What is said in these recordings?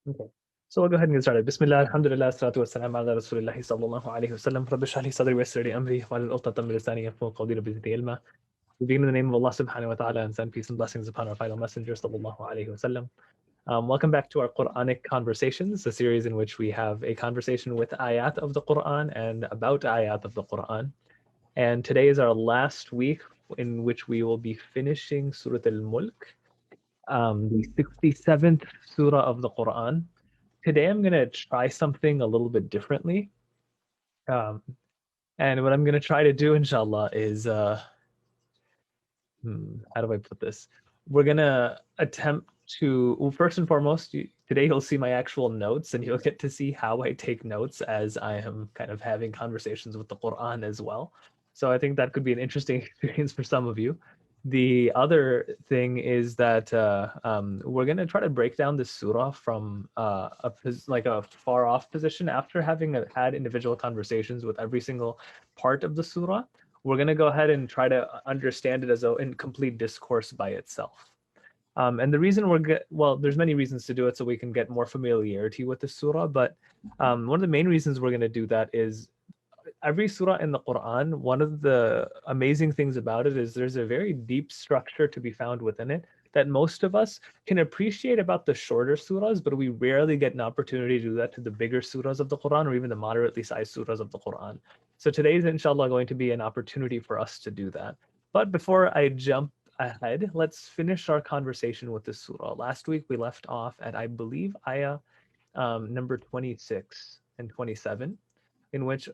Okay. So we'll go ahead and get started. Bismillah, alhamdulillah, salatu wassalam ala rasulillahi sallallahu alayhi wa sallam. Rabbi shrah li sadri wa yassir li amri wahlul 'uqdatam min lisani yafqahu qawli. Rabbi zidni ilma. We begin in the name of Allah subhanahu wa ta'ala and send peace and blessings upon our final messenger sallallahu alayhi wa sallam. Welcome back to our Quranic Conversations, a series in which we have a conversation with ayat of the Quran and about ayat of the Quran. And today is our last week in which we will be finishing Surah Al-Mulk, the 67th surah of the Quran. Today I'm going to try something a little bit differently. Um, and what I'm going to try to do, inshallah, is how do I put this? We're going to attempt to, well, first and foremost, today you'll see my actual notes and you'll get to see how I take notes as I am kind of having conversations with the Quran as well. So I think that could be an interesting experience for some of you. The other thing is that we're going to try to break down the surah from like a far off position after having had individual conversations with every single part of the surah. We're going to go ahead and try to understand it as a incomplete discourse by itself. And the reason well, there's many reasons to do it so we can get more familiarity with the surah, but one of the main reasons we're going to do that is every surah in the Quran, one of the amazing things about it is there's a very deep structure to be found within it that most of us can appreciate about the shorter surahs, but we rarely get an opportunity to do that to the bigger surahs of the Quran or even the moderately sized surahs of the Quran. So today is inshallah going to be an opportunity for us to do that. But before I jump ahead, let's finish our conversation with this surah. Last week we left off at, I believe, ayah number 26 and 27, in which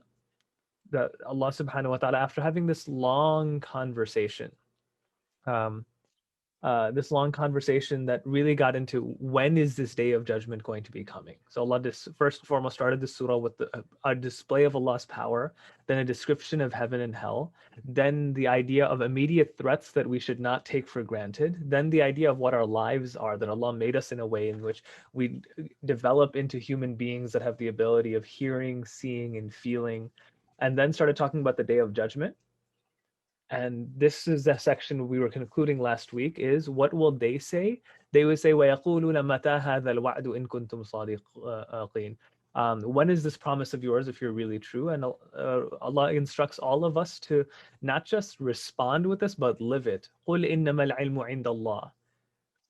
Allah subhanahu wa ta'ala, after having this long conversation, um, that really got into when is this day of judgment going to be coming. So Allah first and foremost started the surah with a display of Allah's power, then a description of heaven and hell, then the idea of immediate threats that we should not take for granted, then the idea of what our lives are, that Allah made us in a way in which we develop into human beings that have the ability of hearing, seeing, and feeling, and then started talking about the day of judgment. And this is the section we were concluding last week, is what will they say? They would say, وَيَقُولُونَ مَتَى هَذَا الْوَعْدُ إِن كُنتُمْ صَادِقِينَ. When is this promise of yours if you're really true? And Allah instructs all of us to not just respond with this, but live it. قُلْ إِنَّمَا الْعِلْمُ عِنْدَ اللَّهِ.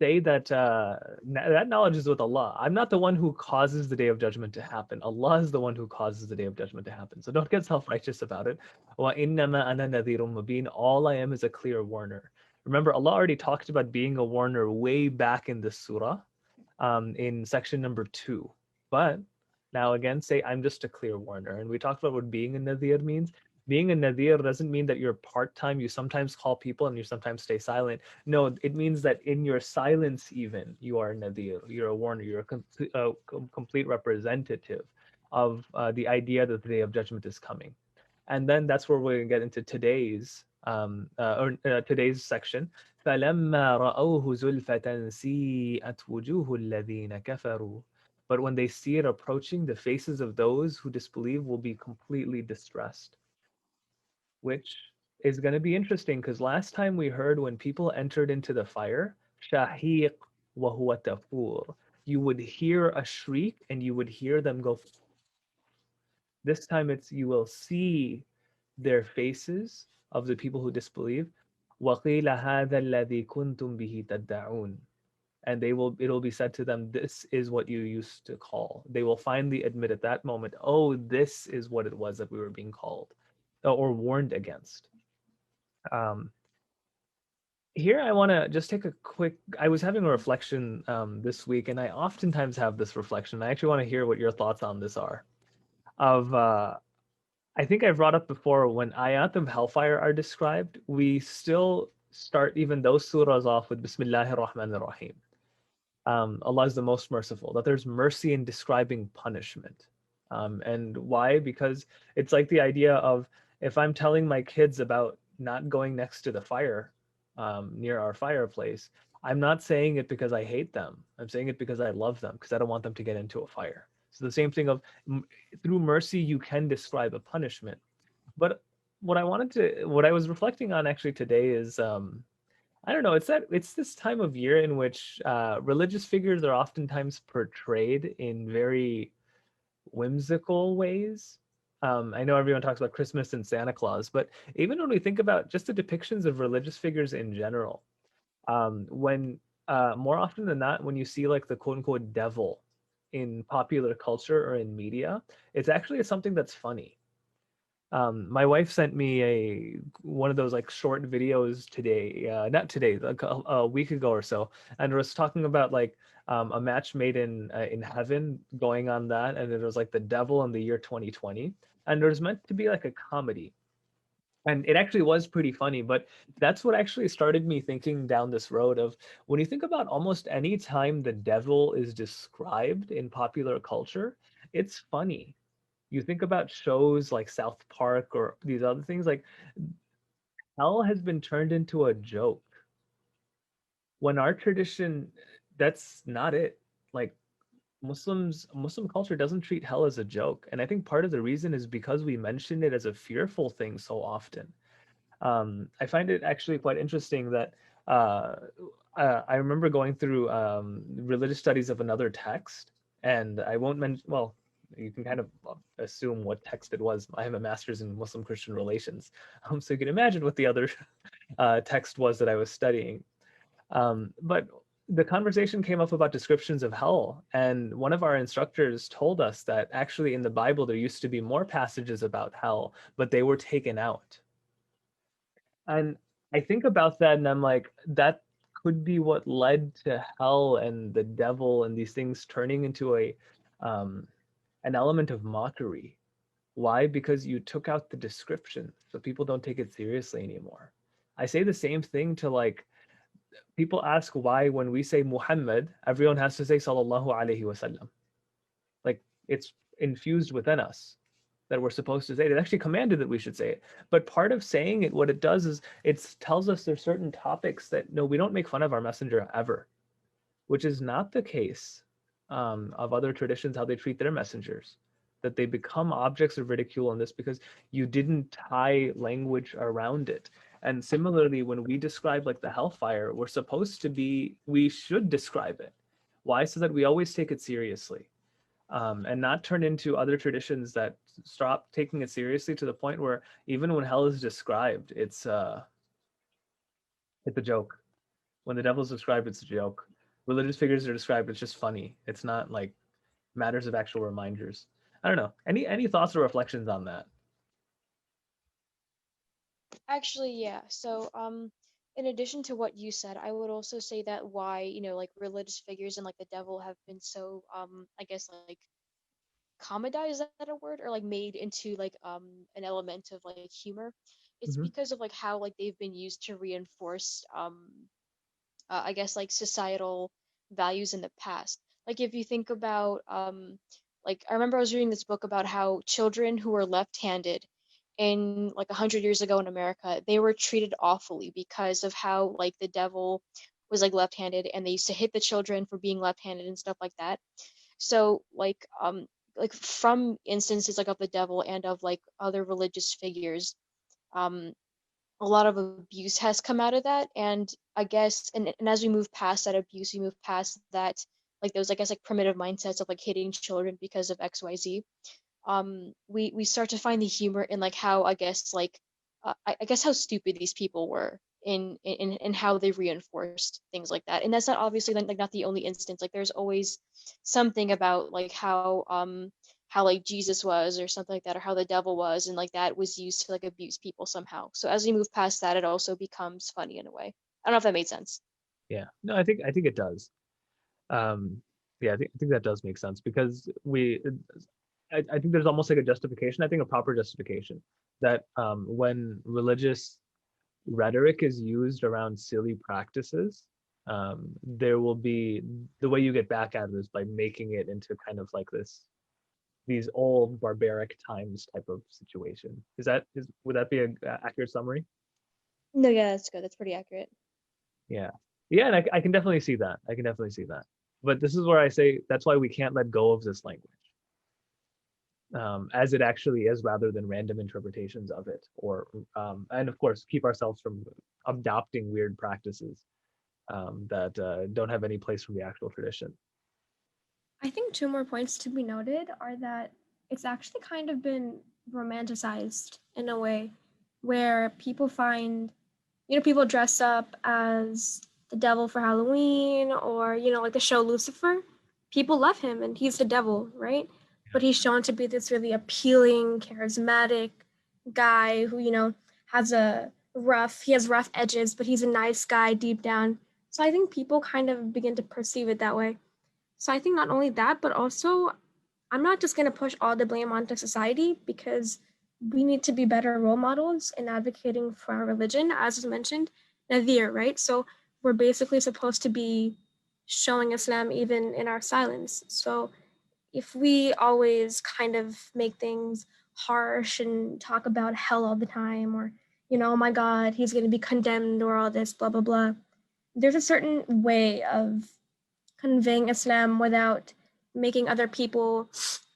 Say that that knowledge is with Allah. I'm not the one who causes the day of judgment to happen. Allah is the one who causes the day of judgment to happen. So don't get self-righteous about it. وَإِنَّمَا أَنَا نَذِيرٌ مُبِينٌ. All I am is a clear warner. Remember, Allah already talked about being a warner way back in this surah, in section number 2. But now again, say, I'm just a clear warner. And we talked about what being a nadhir means. Being a nadhir doesn't mean that you're part-time. You sometimes call people and you sometimes stay silent. No, it means that in your silence even, you are a nadhir. You're a warner. You're a complete representative of the idea that the day of judgment is coming. And then that's where we're going to get into today's today's section. فَلَمَّا رَأَوْهُ زُلْفَةً سِيئَتْ وُجُوهُ الَّذِينَ كَفَرُوا. But when they see it approaching, the faces of those who disbelieve will be completely distressed. Which is going to be interesting because last time we heard when people entered into the fire, shahiq wa huwa tafur, you would hear a shriek and you would hear them go. This time it's you will see their faces of the people who disbelieve. وَقِيلَ هَذَا الَّذِي كُنْتُمْ بِهِ تَدَّعُونَ. And it'll be said to them, this is what you used to call. They will finally admit at that moment, oh, this is what it was that we were being called or warned against. Here I want to just take a quick, I was having a reflection this week, and I oftentimes have this reflection. I actually want to hear what your thoughts on this are. I think I've brought up before, when ayat of hellfire are described, we still start even those surahs off with Bismillahir Rahmanir Rahim. Allah is the most merciful, that there's mercy in describing punishment. And why? Because it's like the idea of, if I'm telling my kids about not going next to the fire near our fireplace, I'm not saying it because I hate them. I'm saying it because I love them, because I don't want them to get into a fire. So the same thing of, through mercy, you can describe a punishment. But what I was reflecting on actually today is, I don't know. It's this time of year in which religious figures are oftentimes portrayed in very whimsical ways. I know everyone talks about Christmas and Santa Claus, but even when we think about just the depictions of religious figures in general, when more often than not, when you see like the quote unquote devil in popular culture or in media, it's actually something that's funny. My wife sent me one of those like short videos today, not today, like a week ago or so, and it was talking about like a match made in heaven going on that, and it was like the devil in the year 2020, and it was meant to be like a comedy, and it actually was pretty funny. But that's what actually started me thinking down this road of when you think about almost any time the devil is described in popular culture, it's funny. You think about shows like South Park or these other things, like hell has been turned into a joke. When our tradition, that's not it. Like Muslim culture doesn't treat hell as a joke. And I think part of the reason is because we mention it as a fearful thing so often. I find it actually quite interesting that uh, I remember going through religious studies of another text, and I won't mention, well, you can kind of assume what text it was. I have a master's in Muslim Christian relations, so you can imagine what the other text was that I was studying. But the conversation came up about descriptions of hell, and one of our instructors told us that actually in the Bible there used to be more passages about hell, but they were taken out. And I think about that and I'm like, that could be what led to hell and the devil and these things turning into um, an element of mockery. Why? Because you took out the description, so people don't take it seriously anymore. I say the same thing to like people ask why when we say Muhammad, everyone has to say Sallallahu Alaihi Wasallam. Like it's infused within us that we're supposed to say it. It actually commanded that we should say it. But part of saying it, what it does is it tells us there's certain topics that no, we don't make fun of our messenger ever, which is not the case of other traditions, how they treat their messengers. That they become objects of ridicule in this because you didn't tie language around it. And similarly, when we describe like the hellfire, we should describe it. Why? So that we always take it seriously and not turn into other traditions that stop taking it seriously to the point where even when hell is described, it's a joke. When the devil is described, it's a joke. Religious figures are described, it's just funny. It's not like matters of actual reminders. I don't know. Any thoughts or reflections on that? Actually, yeah. So, in addition to what you said, I would also say that why, like religious figures and like the devil have been so, I guess like comedize, is that a word, or like made into like an element of like humor. It's Hmm. because of like how like they've been used to reinforce I guess like societal values in the past. Like if you think about like I remember I was reading this book about how children who were left-handed in like 100 years ago in America, they were treated awfully because of how like the devil was like left-handed, and they used to hit the children for being left-handed and stuff like that. So like from instances like of the devil and of like other religious figures, um a lot of abuse has come out of that. And I guess and as we move past that abuse, we move past that like those I guess like primitive mindsets of like hitting children because of XYZ. We start to find the humor in like how I guess like I guess how stupid these people were in how they reinforced things like that. And that's not obviously like not the only instance. Like there's always something about like how like Jesus was or something like that, or how the devil was, and like that was used to like abuse people somehow. So as we move past that, it also becomes funny in a way. I don't know if that made sense. Yeah. No, I think it does. Um, yeah, I think that does make sense because I think there's almost like a justification. I think a proper justification that when religious rhetoric is used around silly practices, there will be the way you get back at it is by making it into kind of like these old barbaric times type of situation. Would that be a accurate summary? No, yeah, that's good. That's pretty accurate. Yeah, yeah, and I can definitely see that. I can definitely see that. But this is where I say that's why we can't let go of this language as it actually is, rather than random interpretations of it, or and of course keep ourselves from adopting weird practices that don't have any place from the actual tradition. I think two more points to be noted are that it's actually kind of been romanticized in a way where people find, people dress up as the devil for Halloween or, like the show Lucifer. People love him and he's the devil, right? But he's shown to be this really appealing, charismatic guy who, he has rough edges, but he's a nice guy deep down. So I think people kind of begin to perceive it that way. So I think not only that, but also I'm not just going to push all the blame onto society because we need to be better role models in advocating for our religion, as was mentioned, Nadir, right? So we're basically supposed to be showing Islam even in our silence. So if we always kind of make things harsh and talk about hell all the time or, oh my God, he's going to be condemned or all this, blah, blah, blah, there's a certain way of conveying Islam without making other people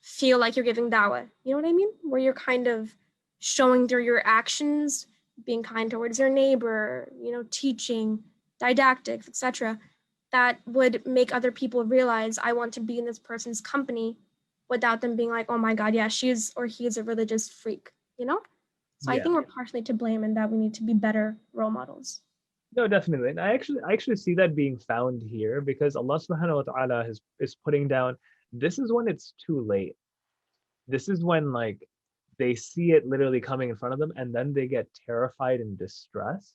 feel like you're giving dawah. You know what I mean? Where you're kind of showing through your actions, being kind towards your neighbor, teaching, didactics, etc. That would make other people realize I want to be in this person's company without them being like, oh my God, yeah, she's or he's a religious freak, So I Yeah. think we're partially to blame in that we need to be better role models. No, definitely. And I actually see that being found here because Allah subhanahu wa ta'ala is putting down, this is when it's too late. This is when like they see it literally coming in front of them and then they get terrified and distressed.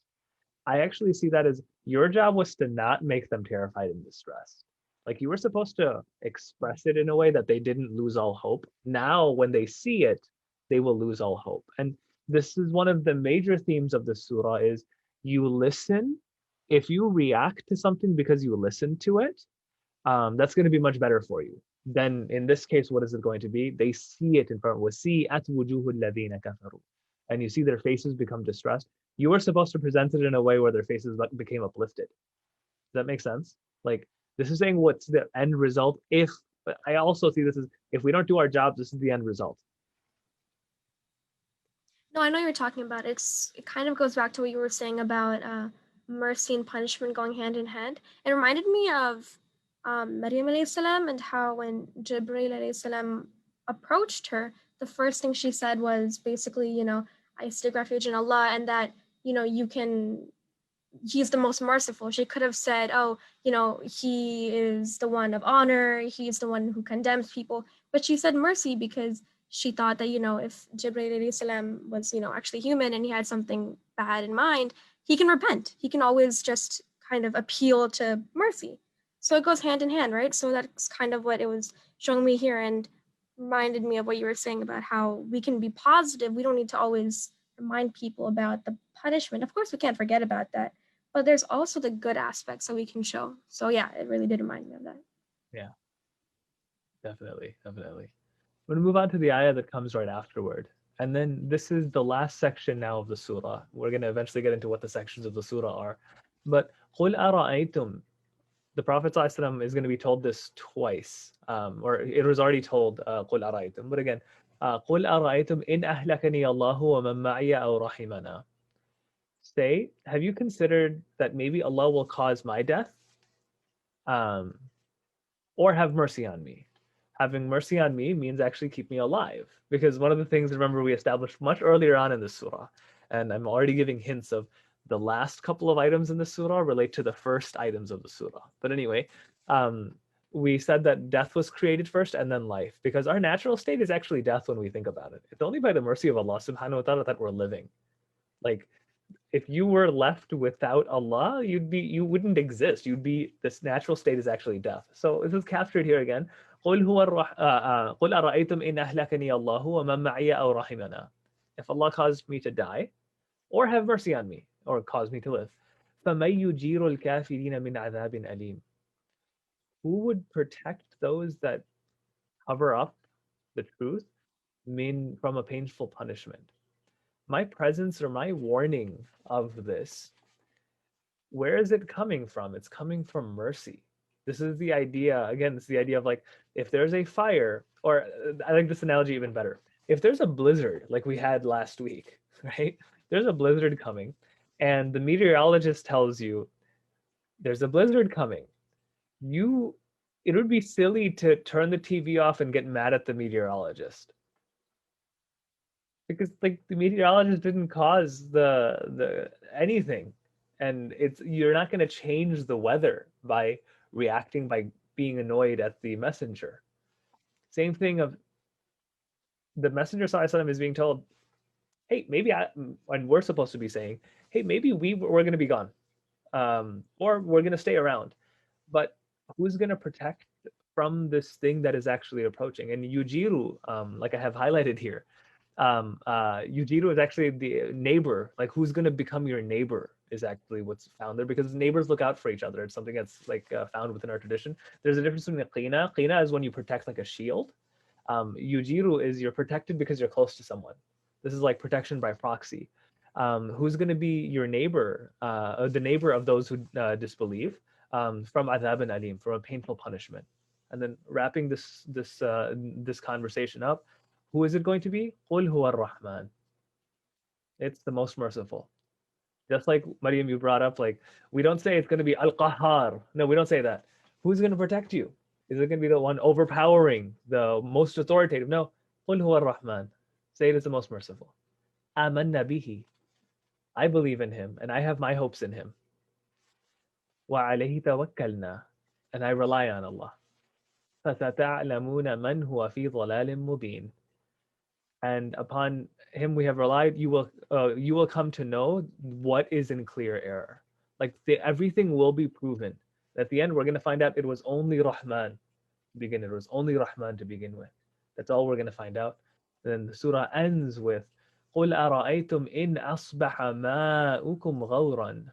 I actually see that as your job was to not make them terrified and distressed. Like you were supposed to express it in a way that they didn't lose all hope. Now, when they see it, they will lose all hope. And this is one of the major themes of the surah is you listen. If you react to something because you listen to it, that's going to be much better for you. Then in this case, what is it going to be? They see it in front of وَسِيئَتْ وُجُوهُ الَّذِينَ كَفَرُوا. And you see their faces become distressed. You were supposed to present it in a way where their faces became uplifted. Does that make sense? Like this is saying what's the end result if, but I also see this as if we don't do our jobs, this is the end result. No, I know you're talking about. It kind of goes back to what you were saying about mercy and punishment going hand in hand. It reminded me of Maryam alayhi salam and how when Jibreel alayhi salam approached her, the first thing she said was basically, I seek refuge in Allah and that, you can he's the most merciful. She could have said, oh, he is the one of honor, he's the one who condemns people. But she said mercy because she thought that, if Jibreel salam was, actually human and he had something bad in mind, he can repent. He can always just kind of appeal to mercy. So it goes hand in hand, right? So that's kind of what it was showing me here and reminded me of what you were saying about how we can be positive. We don't need to always remind people about the punishment. Of course, we can't forget about that, but there's also the good aspects that we can show. So yeah, it really did remind me of that. Yeah, definitely, definitely. We're going to move on to the ayah that comes right afterward. And then this is the last section now of the surah. We're going to eventually get into what the sections of the surah are. But قُلْ أَرَأَيْتُمْ, the Prophet ﷺ is going to be told this twice, or it was already told, قُلْ أَرَأَيْتُمْ. But again, قُلْ أَرَأَيْتُمْ إِنْ أَهْلَكَنِيَ اللَّهُ وَمَنْ مَعِيَ أَوْ رَحِمَنَا. Say, have you considered that maybe Allah will cause my death, or have mercy on me? Having mercy on me means actually keep me alive. Because one of the things, remember, we established much earlier on in the surah, and I'm already giving hints of the last couple of items in the surah relate to the first items of the surah. But anyway, we said that death was created first and then life, because our natural state is actually death when we think about it. It's only by the mercy of Allah subhanahu wa ta'ala that we're living. Like, if you were left without Allah, you wouldn't exist. You'd be, this natural state is actually death. So this is captured here again. قل أرأيتم إن أهلكني الله ومن معي أو رحمنا. If Allah caused me to die, or have mercy on me, or cause me to live, فمن يجير الكافرين من عذاب أليم. Who would protect those that cover up the truth from a painful punishment? My presence or my warning of this, where is it coming from? It's coming from mercy. This is the idea, again, it's the idea of like, if there's a fire, or I like this analogy even better. If there's a blizzard like we had last week, right? There's a blizzard coming, and the meteorologist tells you there's a blizzard coming, it would be silly to turn the TV off and get mad at the meteorologist, because like the meteorologist didn't cause the anything, and you're not going to change the weather by reacting by being annoyed at the messenger. Same thing of the messenger sallallahu is being told, hey, maybe and we're supposed to be saying, hey, maybe we're going to be gone, or we're going to stay around, but who's going to protect from this thing that is actually approaching? And yujiru, like I have highlighted here, yujiru is actually the neighbor. Like, who's going to become your neighbor is actually what's found there, because neighbors look out for each other. It's something that's like found within our tradition. There's a difference between qina. Qina is when you protect like a shield. Yujiru is you're protected because you're close to someone. This is like protection by proxy. Who's going to be your neighbor, the neighbor of those who disbelieve, from adhab and alim, from a painful punishment? And then wrapping this conversation up, who is it going to be? Qul huwa ar-Rahman. It's the most merciful. Just like Maryam, you brought up, like, we don't say it's going to be Al-Qahhar. No, we don't say that. Who's going to protect you? Is it going to be the one overpowering, the most authoritative? No. Qul huwa ar-Rahman. Say it is the most merciful. Amanna bihi. I believe in him, and I have my hopes in him. Wa alayhi tawakkalna. And I rely on Allah. فَسَتَعْلَمُونَ مَنْ هُوَ فِي ضَلَالٍ مُبِينٍ. And upon him we have relied, you will come to know what is in clear error. Like everything will be proven. At the end, we're going to find out it was only Rahman to begin. It was only Rahman to begin with. That's all we're going to find out. Then the surah ends with, قُلْ أَرَأَيْتُمْ إِنْ أَصْبَحَ مَاؤُكُمْ غَوْرًا.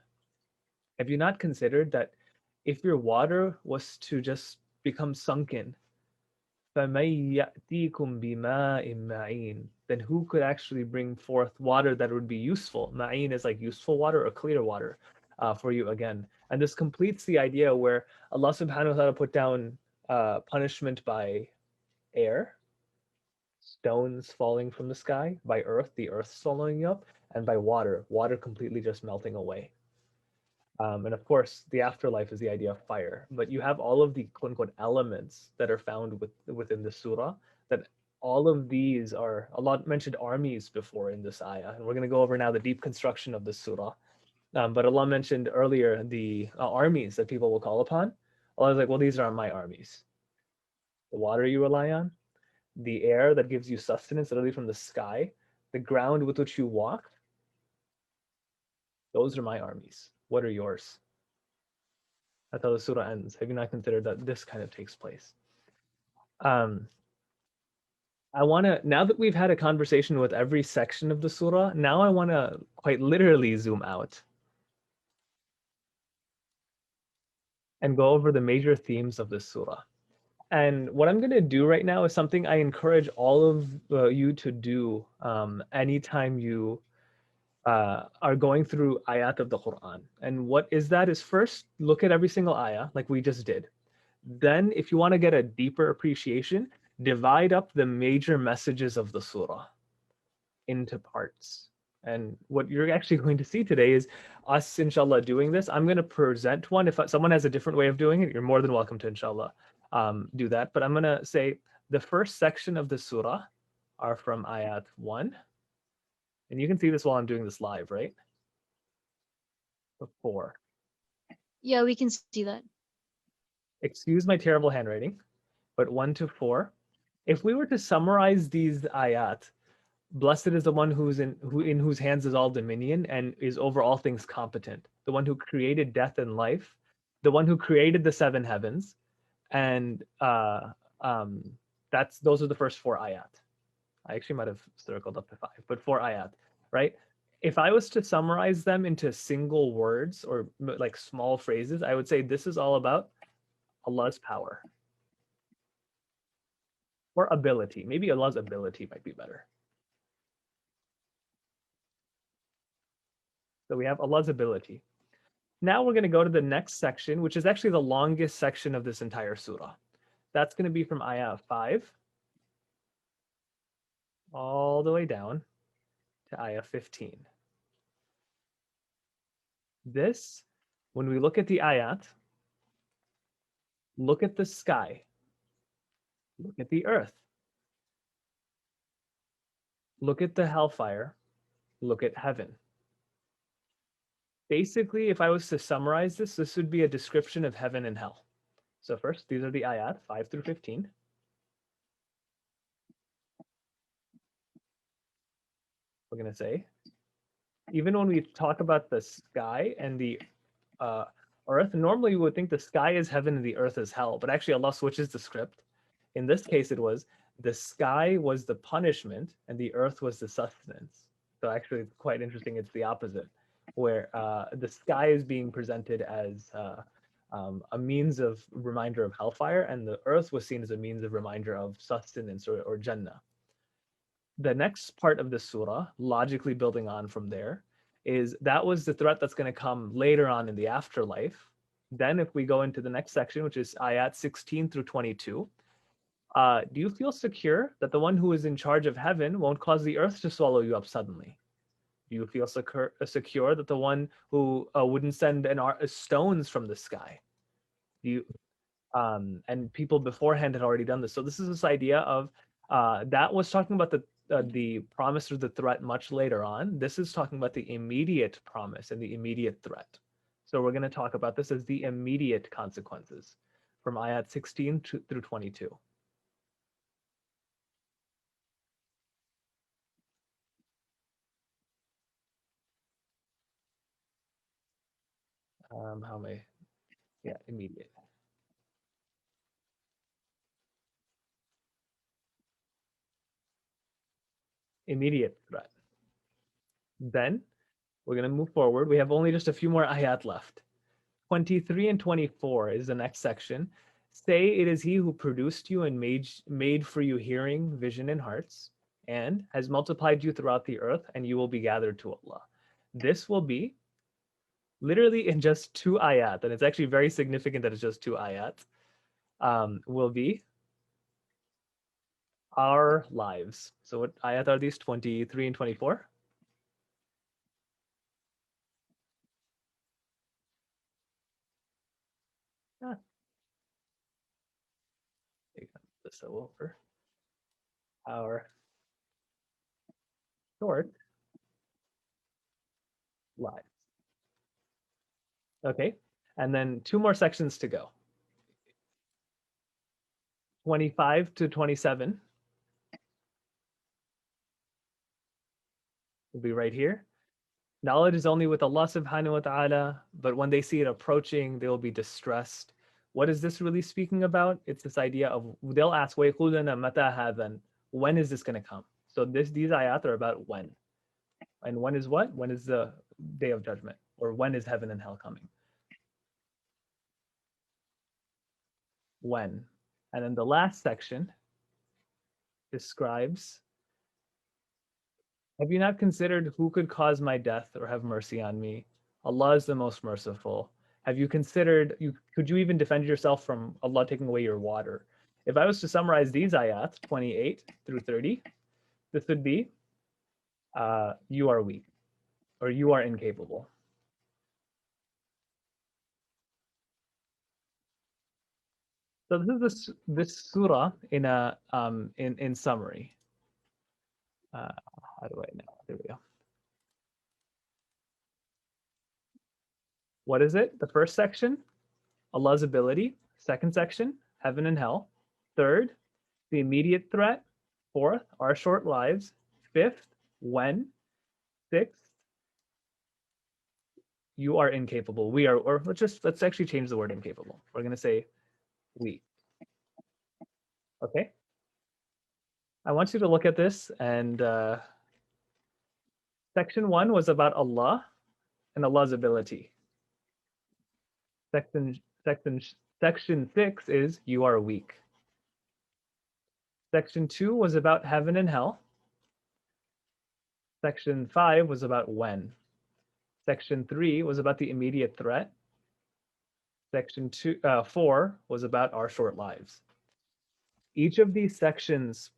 Have you not considered that if your water was to just become sunken, فَمَن يَأْتِيكُم بِمَاءٍ مَعِينٍ, then who could actually bring forth water that would be useful? Ma'in is like useful water or clear water for you again. And this completes the idea where Allah subhanahu wa ta'ala put down punishment by air, stones falling from the sky, by earth, the earth swallowing you up, and by water, water completely just melting away. And of course, the afterlife is the idea of fire. But you have all of the quote unquote elements that are found within the surah, that all of these are, Allah mentioned armies before in this ayah. And we're going to go over now the deep construction of the surah. But Allah mentioned earlier the armies that people will call upon. Allah is like, well, these are my armies. The water you rely on, the air that gives you sustenance literally from the sky, the ground with which you walk, those are my armies. What are yours? That's how the surah ends. Have you not considered that this kind of takes place? I want to, now that we've had a conversation with every section of the surah, now I want to quite literally zoom out and go over the major themes of this surah. And what I'm going to do right now is something I encourage all of you to do anytime you are going through ayat of the Quran. And what is that is, first, look at every single ayah like we just did. Then, if you want to get a deeper appreciation, divide up the major messages of the surah into parts. And what you're actually going to see today is us, inshallah, doing this. I'm going to present one. If someone has a different way of doing it, you're more than welcome to, inshallah, do that. But I'm going to say the first section of the surah are from ayat 1. And you can see this while I'm doing this live, right? 4. Yeah, we can see that. Excuse my terrible handwriting, but 1 to 4. If we were to summarize these ayat, blessed is the one in whose hands is all dominion and is over all things competent. The one who created death and life, the one who created the 7 heavens, and those are the first 4 ayat. I actually might have circled up to 5, but 4 ayat, right? If I was to summarize them into single words or like small phrases, I would say this is all about Allah's power or ability. Maybe Allah's ability might be better. So we have Allah's ability. Now we're going to go to the next section, which is actually the longest section of this entire surah. That's going to be from ayah 5 all the way down to ayah 15. This, when we look at the ayat, look at the sky, look at the earth, look at the hellfire, look at heaven. Basically, if I was to summarize this, this would be a description of heaven and hell. So first, these are the ayat, 5 through 15. We're going to say, even when we talk about the sky and the earth, normally you would think the sky is heaven and the earth is hell, but actually Allah switches the script. In this case, it was the sky was the punishment and the earth was the sustenance. So actually, it's quite interesting. It's the opposite, where the sky is being presented as a means of reminder of hellfire, and the earth was seen as a means of reminder of sustenance or Jannah. The next part of the surah, logically building on from there, is that was the threat that's going to come later on in the afterlife. Then if we go into the next section, which is ayat 16 through 22, do you feel secure that the one who is in charge of heaven won't cause the earth to swallow you up suddenly? Do you feel secure that the one who wouldn't send stones from the sky? Do you, and people beforehand had already done this. So this is this idea of that was talking about the promise or the threat much later on. This is talking about the immediate promise and the immediate threat. So we're going to talk about this as the immediate consequences from ayat 16 through 22. How may, yeah, immediate. Immediate threat. Then we're going to move forward. We have only just a few more ayat left. 23 and 24 is the next section. Say it is he who produced you and made for you hearing, vision, and hearts, and has multiplied you throughout the earth, and you will be gathered to Allah. This will be literally in just 2 ayat, and it's actually very significant that it's just 2 ayat, will be our lives. So what ayat are these? 23 and 24? Ah, this over. Our short lives. Okay, and then 2 more sections to go. 25 to 27 will be right here. Knowledge is only with Allah subhanahu wa ta'ala, but when they see it approaching, they will be distressed. What is this really speaking about? It's this idea of, they'll ask, وَيَقُولُونَ مَتَى هَذَا? When is this going to come? So these ayat are about when. And when is what? When is the day of judgment? Or when is heaven and hell coming? When. And then the last section describes, have you not considered who could cause my death or have mercy on me? Allah is the most merciful. Have you considered, could you even defend yourself from Allah taking away your water? If I was to summarize these ayats, 28 through 30, this would be, you are weak, or you are incapable. So this is this surah in summary. How do I know? There we go. What is it? The first section, Allah's ability. Second section, heaven and hell. Third, the immediate threat. Fourth, our short lives. Fifth, when. Sixth, you are incapable. We are, or let's actually change the word incapable. We're going to say we. Okay. I want you to look at this, and section 1 was about Allah and Allah's ability. Section 6 is you are weak. Section 2 was about heaven and hell. Section 5 was about when. Section 3 was about the immediate threat. Section 4 was about our short lives. Each of these sections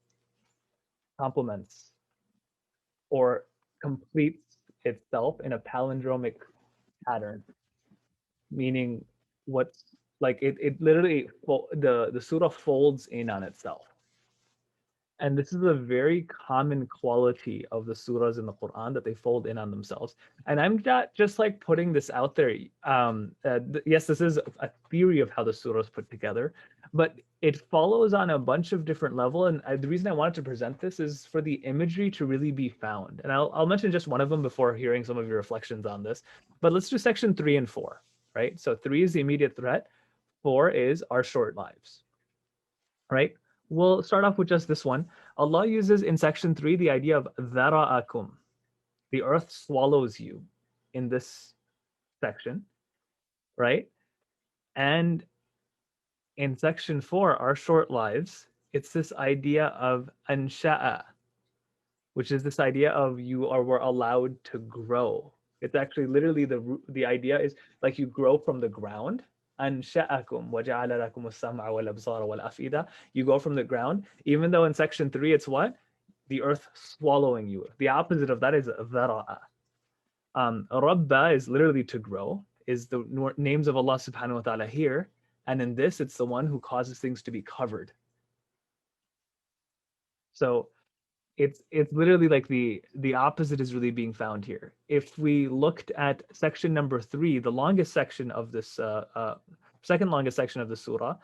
complements or completes itself in a palindromic pattern, meaning what's like it literally, well, the surah folds in on itself. And this is a very common quality of the surahs in the Quran, that they fold in on themselves. And I'm not just like putting this out there. Yes, this is a theory of how the surahs put together, but it follows on a bunch of different level. And the reason I wanted to present this is for the imagery to really be found. And I'll mention just one of them before hearing some of your reflections on this. But let's do section 3 and 4, right? So 3 is the immediate threat. 4 is our short lives, right? We'll start off with just this one. Allah uses in section 3 the idea of dhara'akum. The earth swallows you in this section, right? And in section 4, our short lives, it's this idea of ansha'a, which is this idea of were allowed to grow. It's actually literally the idea is like you grow from the ground. أنشأكم وجعل لكم السمع والأبصار والأفئدة. You go from the ground, even though in section 3 it's what? The earth swallowing you. The opposite of that is ذرأ. Rabba is literally to grow, is the names of Allah subhanahu wa ta'ala here. And in this, it's the one who causes things to be covered. So it's literally like the opposite is really being found here. If we looked at section number 3, the longest section of this second longest section of the surah,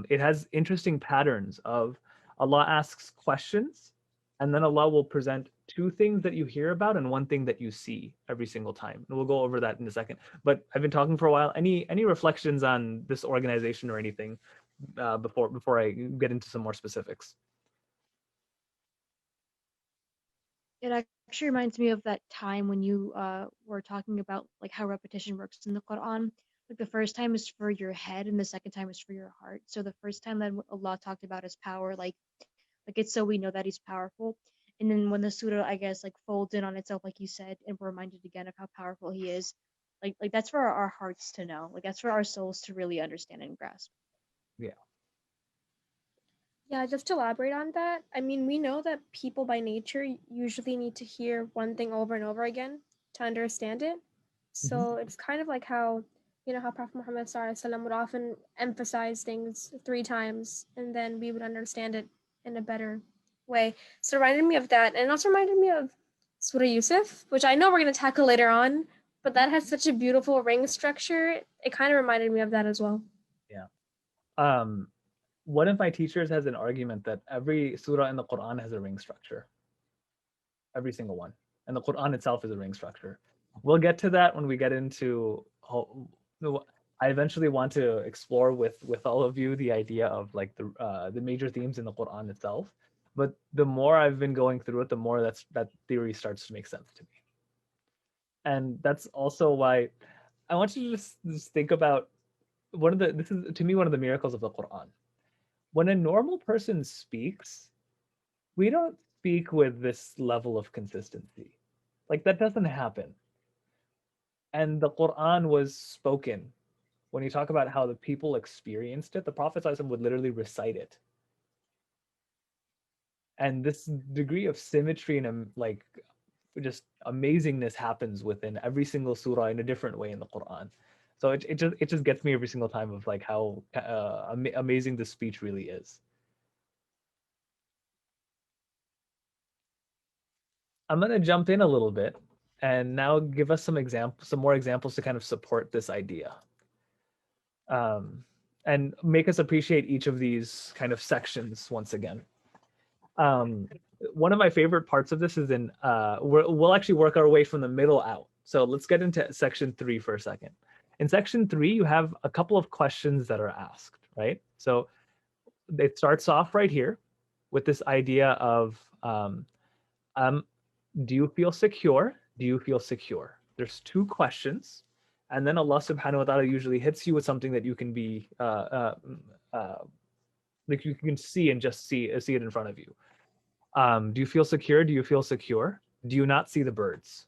it has interesting patterns of Allah asks questions, and then Allah will present 2 things that you hear about and 1 thing that you see every single time. And we'll go over that in a second. But I've been talking for a while. Any reflections on this organization or anything before I get into some more specifics? It actually reminds me of that time when you were talking about like how repetition works in the Quran. Like the first time is for your head and the second time is for your heart. So the first time that Allah talked about his power, like it's so we know that he's powerful. And then when the surah, I guess, like folds in on itself, like you said, and we're reminded again of how powerful he is, like that's for our hearts to know. Like that's for our souls to really understand and grasp. Yeah. Yeah, just to elaborate on that, I mean, we know that people by nature usually need to hear one thing over and over again to understand it. So it's kind of like how, how Prophet Muhammad SAW would often emphasize things 3 times and then we would understand it in a better way. So it reminded me of that. And it also reminded me of Surah Yusuf, which I know we're going to tackle later on, but that has such a beautiful ring structure. It kind of reminded me of that as well. Yeah. One of my teachers has an argument that every surah in the Quran has a ring structure. Every single one. And the Quran itself is a ring structure. We'll get to that when we get into I eventually want to explore with all of you the idea of like the major themes in the Quran itself. But the more I've been going through it, the more that theory starts to make sense to me. And that's also why I want you to just think about this is to me one of the miracles of the Quran. When a normal person speaks, we don't speak with this level of consistency. Like that doesn't happen. And the Quran was spoken. When you talk about how the people experienced it, the Prophet ﷺ would literally recite it. And this degree of symmetry and like just amazingness happens within every single surah in a different way in the Quran. So it just gets me every single time of like how amazing the speech really is. I'm going to jump in a little bit and now give us some more examples to kind of support this idea, and make us appreciate each of these kind of sections once again. One of my favorite parts of this is we'll actually work our way from the middle out. So let's get into section 3 for a second. In section 3, you have a couple of questions that are asked, right? So it starts off right here with this idea of, do you feel secure? Do you feel secure? There's 2 questions. And then Allah subhanahu wa ta'ala usually hits you with something that you can be, like you can see and just see it in front of you. Do you feel secure? Do you feel secure? Do you not see the birds?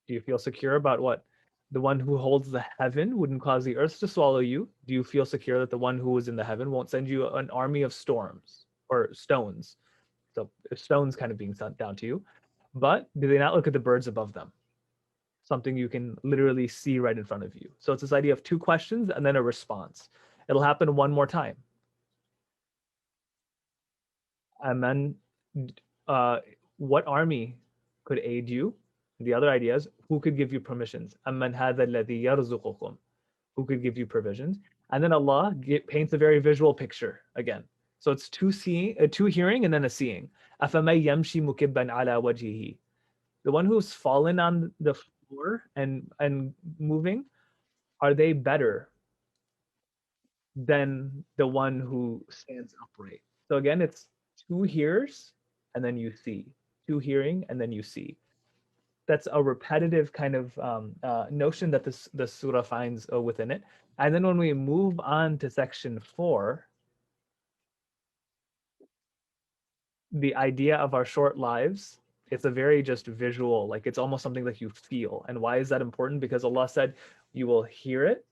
Do you feel secure about what? The one who holds the heaven wouldn't cause the earth to swallow you. Do you feel secure that the one who is in the heaven won't send you an army of storms or stones? So stones kind of being sent down to you. But do they not look at the birds above them? something you can literally see right in front of you. So it's this idea of two questions and then a response. It'll happen one more time. And then what army could aid you? The other idea is who could give you permissions? أَمَّنْ هَذَا الَّذِي يَرْزُقُكُمْ, who could give you provisions? And then Allah paints a very visual picture again. So it's two hearing and then a seeing. أَفَمَن يَمْشِي مُكِبًّا عَلَى وَجْهِهِ, the one who's fallen on the floor and moving, are they better than the one who stands upright? So again, it's two hears and then you see, two hearing and then you see. That's a repetitive kind of notion that the surah finds within it. And then when we move on to section 4, the idea of our short lives, it's a very just visual, like it's almost something that you feel. And why is that important? Because Allah said, you will hear it,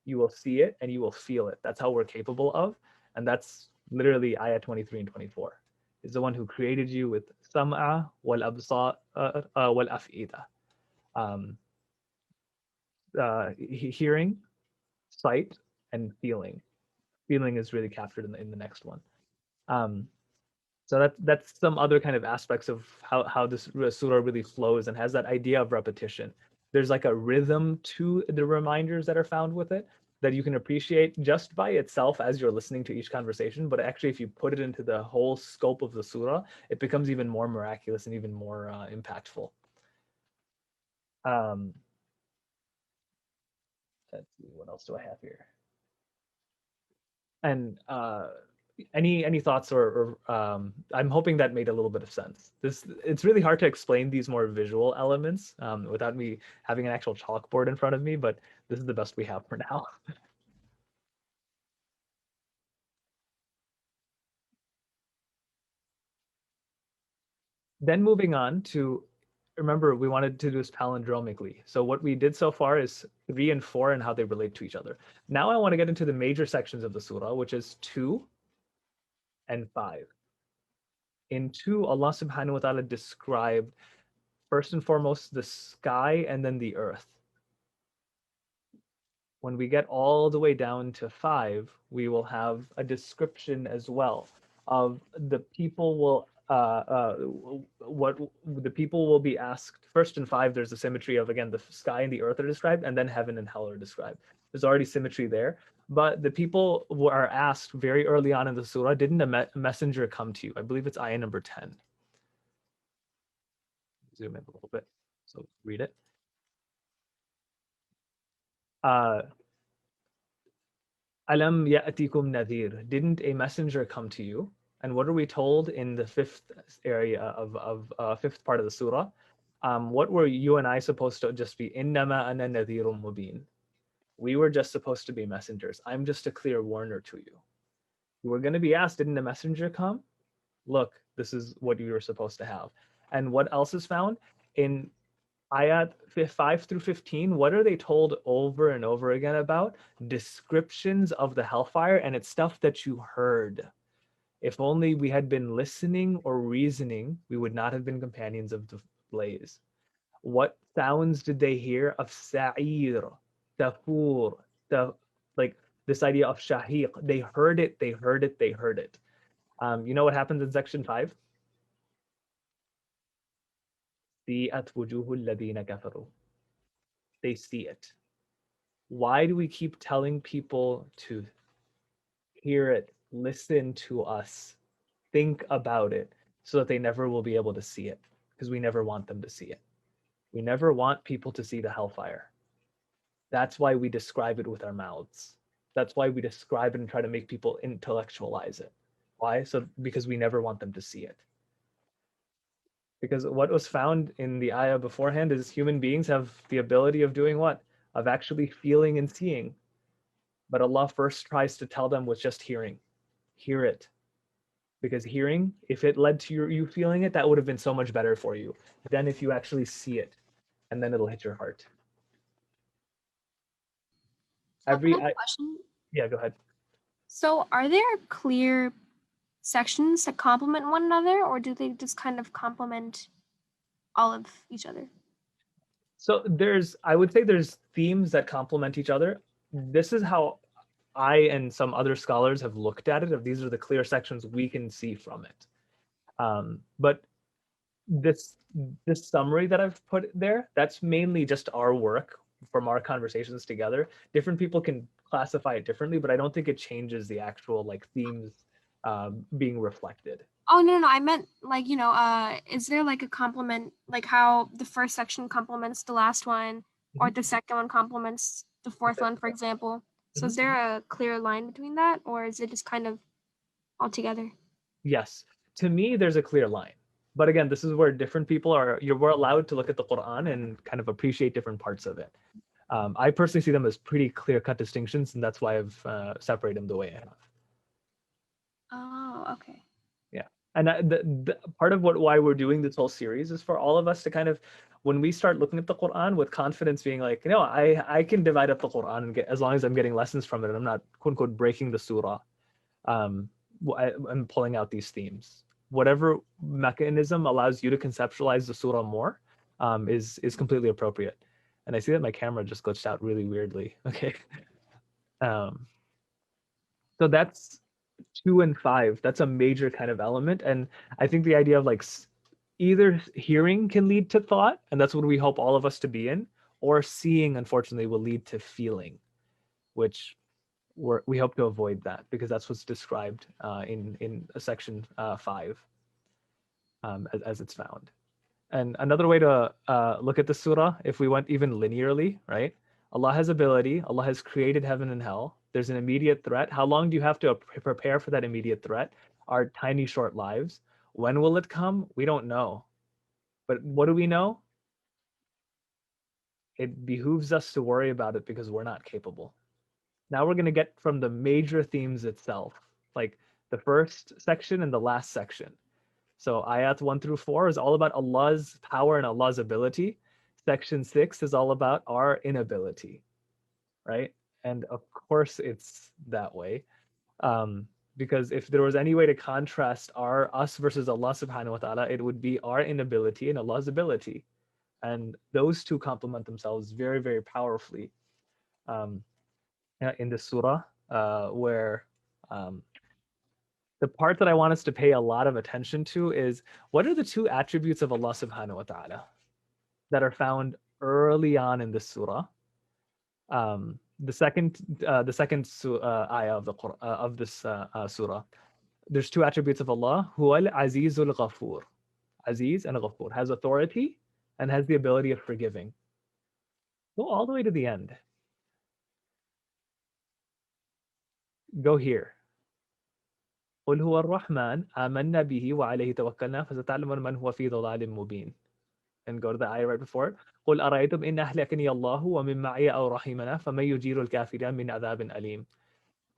you will see it, and you will feel it. That's how we're capable of. And that's literally ayah 23 and 24. Is the one who created you with sam'a wal absar wal af'ida. Hearing, sight, and feeling. Feeling is really captured in the next one. So that's some other kind of aspects of how this surah really flows and has that idea of repetition. There's like a rhythm to the reminders that are found with it that you can appreciate just by itself as you're listening to each conversation. But actually, if you put it into the whole scope of the surah, it becomes even more miraculous and even more impactful. Let's see, what else do I have here? And any thoughts or I'm hoping that made a little bit of sense. It's really hard to explain these more visual elements without me having an actual chalkboard in front of me, but this is the best we have for now. Then moving on to, remember, we wanted to do this palindromically. So what we did so far is 3 and 4 and how they relate to each other. Now I want to get into the major sections of the surah, which is 2 and 5. In 2, Allah subhanahu wa ta'ala described first and foremost the sky and then the earth. When we get all the way down to 5, we will have a description as well of the people will what the people will be asked. First in 5, there's a symmetry of, again, the sky and the earth are described, and then heaven and hell are described. There's already symmetry there, but the people who are asked very early on in the surah, didn't a messenger come to you? I believe it's ayah number 10. Zoom in a little bit, so read it. Alam ya'tikum nadhir, didn't a messenger come to you? And what are we told in the fifth area of fifth part of the surah? What were you and I supposed to just be? Innama ana nadhirun mubin. We were just supposed to be messengers. I'm just a clear warner to you. You were going to be asked, didn't a messenger come? Look, this is what you were supposed to have. And what else is found? In ayat 5 through 15, what are they told over and over again about? Descriptions of the hellfire, and it's stuff that you heard. If only we had been listening or reasoning, we would not have been companions of the blaze. What sounds did they hear of sa'ir, tafur, like this idea of shahiq? They heard it, they heard it, they heard it. You know what happens in section 5? They see it. Why do we keep telling people to hear it, listen to us, think about it, so that they never will be able to see it? Because we never want them to see it. We never want people to see the hellfire. That's why we describe it with our mouths. That's why we describe it and try to make people intellectualize it. Why? So because we never want them to see it. Because what was found in the ayah beforehand is human beings have the ability of doing what? Of actually feeling and seeing. But Allah first tries to tell them with just hearing. Hear it. Because hearing, if it led to you feeling it, that would have been so much better for you. Then if you actually see it, and then it'll hit your heart. So question. Yeah, go ahead. So are there clear sections that complement one another, or do they just kind of complement all of each other? So I would say there's themes that complement each other. This is how I and some other scholars have looked at it. If these are the clear sections we can see from it. But this this summary that I've put there, that's mainly just our work from our conversations together. Different people can classify it differently, but I don't think it changes the actual like themes being reflected. Oh no, no, I meant like, is there like a complement, like how the first section complements the last one, or Mhm. the second one complements the fourth one, for example? So is Mhm. there a clear line between that, or is it just kind of all together? Yes, to me, there's a clear line. But again, this is where different people we're allowed to look at the Quran and kind of appreciate different parts of it. I personally see them as pretty clear-cut distinctions, and that's why I've separated them the way I have. Oh, okay. Yeah, and the part of why we're doing this whole series is for all of us to kind of, when we start looking at the Quran with confidence, being like, I can divide up the Quran and get, as long as I'm getting lessons from it, and I'm not quote unquote breaking the surah. Um, I'm pulling out these themes. Whatever mechanism allows you to conceptualize the surah more, is completely appropriate. And I see that my camera just glitched out really weirdly. Okay. Um, so that's 2 and 5. That's a major kind of element. And I think the idea of like either hearing can lead to thought, and that's what we hope all of us to be in, or seeing, unfortunately, will lead to feeling, which we hope to avoid that because that's what's described in section 5 as it's found. And another way to look at the surah, if we went even linearly, right? Allah has ability. Allah has created heaven and hell. There's an immediate threat. How long do you have to prepare for that immediate threat? Our tiny short lives. When will it come? We don't know. But what do we know? It behooves us to worry about it because we're not capable. Now we're going to get from the major themes itself, like the first section and the last section. So ayat 1 through 4 is all about Allah's power and Allah's ability. Section 6 is all about our inability, right? And of course it's that way. Because if there was any way to contrast us versus Allah subhanahu wa ta'ala, it would be our inability and Allah's ability. And those two complement themselves very, very powerfully um, in the surah, where the part that I want us to pay a lot of attention to is what are the two attributes of Allah subhanahu wa ta'ala that are found early on in the surah. The second ayah of this surah. There's two attributes of Allah. Huwa al-Azizul Ghafur. Aziz and Ghafur has authority and has the ability of forgiving. Go all the way to the end. Go here. قل هو الرحمن آمنا به وعليه توكلنا فستعلمون من هو في ضلال مبين. And go to the ayah right before it. قل أرأيتم إن أهلكني الله ومن معي أو رحمنا فمن يجير الكافرين من عذاب أليم.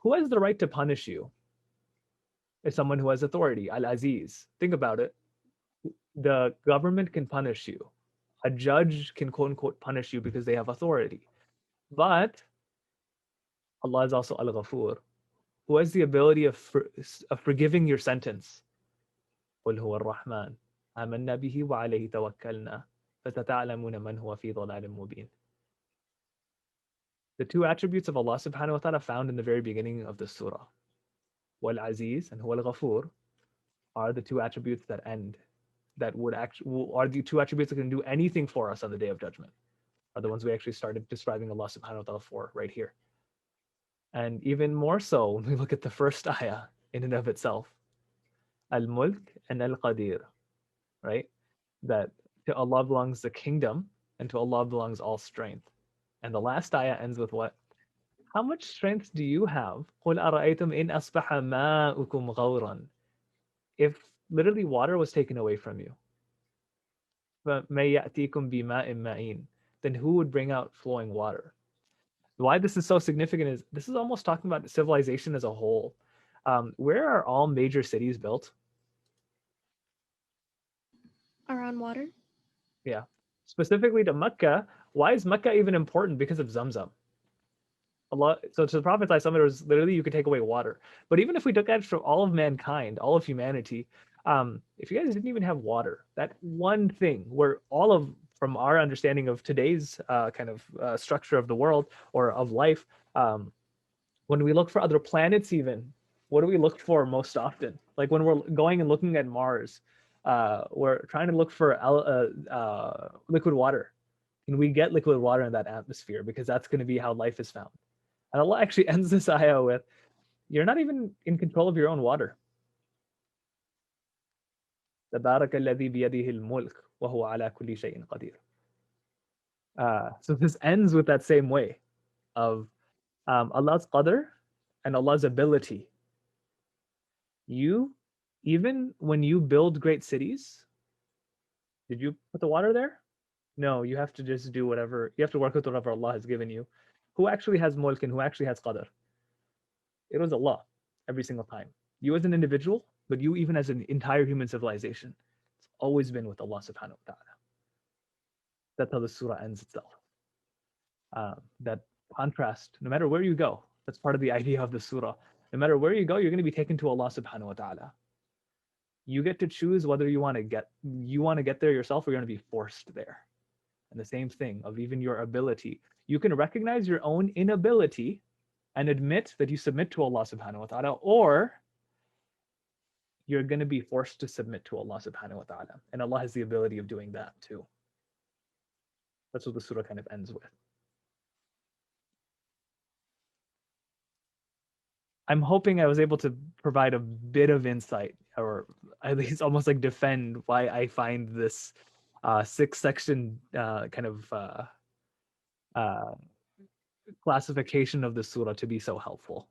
Who has the right to punish you? Is someone who has authority. Al-Aziz. Think about it. The government can punish you. A judge can quote unquote punish you because they have authority. But Allah is also Al-Ghafur, who has the ability of forgiving your sentence. قل هو الرحمن آمنا به وعليه توكلنا فستعلمون من هو في ضلال مبين. The two attributes of Allah subhanahu wa ta'ala found in the very beginning of the surah, Wal Aziz and Wal Ghafur, are the two attributes that end, that would actually are the two attributes that can do anything for us on the day of judgment, are the ones we actually started describing Allah subhanahu wa ta'ala for right here. And even more so when we look at the first ayah in and of itself, Al Mulk and Al Qadir, right? That to Allah belongs the kingdom and to Allah belongs all strength. And the last ayah ends with what? How much strength do you have? قُلْ أَرَأَيْتُمْ إِنْ أَصْبَحَ مَاؤُكُمْ غَوْرًا. If literally water was taken away from you, فَمَن يَأْتِيكُم بِمَاءٍ مَّعِينٍ, then who would bring out flowing water? Why this is so significant is this is almost talking about civilization as a whole. Where are all major cities built? Around water? Yeah. Specifically to Mecca. Why is Mecca even important? Because of Zamzam. Allah, so to the Prophet, it was literally you could take away water. But even if we took that from all of mankind, all of humanity, if you guys didn't even have water, that one thing where all of from our understanding of today's kind of structure of the world or of life, when we look for other planets, even, what do we look for most often? Like when we're going and looking at Mars, we're trying to look for liquid water. Can we get liquid water in that atmosphere? Because that's going to be how life is found. And Allah actually ends this ayah with, you're not even in control of your own water. تبارك الذي بيده الملك وهو على كل شيء قدير. So this ends with that same way of Allah's qadr and Allah's ability. You, even when you build great cities, did you put the water there? No, you have to just do whatever, you have to work with whatever Allah has given you. Who actually has mulk and who actually has qadr? It was Allah every single time. You as an individual, but you even as an entire human civilization, it's always been with Allah subhanahu wa ta'ala. That's how the surah ends itself. That contrast, no matter where you go, that's part of the idea of the surah. No matter where you go, you're going to be taken to Allah subhanahu wa ta'ala. You get to choose whether you want to get there yourself or you're going to be forced there. And the same thing of even your ability. You can recognize your own inability and admit that you submit to Allah subhanahu wa ta'ala, or you're going to be forced to submit to Allah subhanahu wa ta'ala. And Allah has the ability of doing that too. That's what the surah kind of ends with. I'm hoping I was able to provide a bit of insight, or at least almost like defend why I find this 6-section kind of classification of the surah to be so helpful.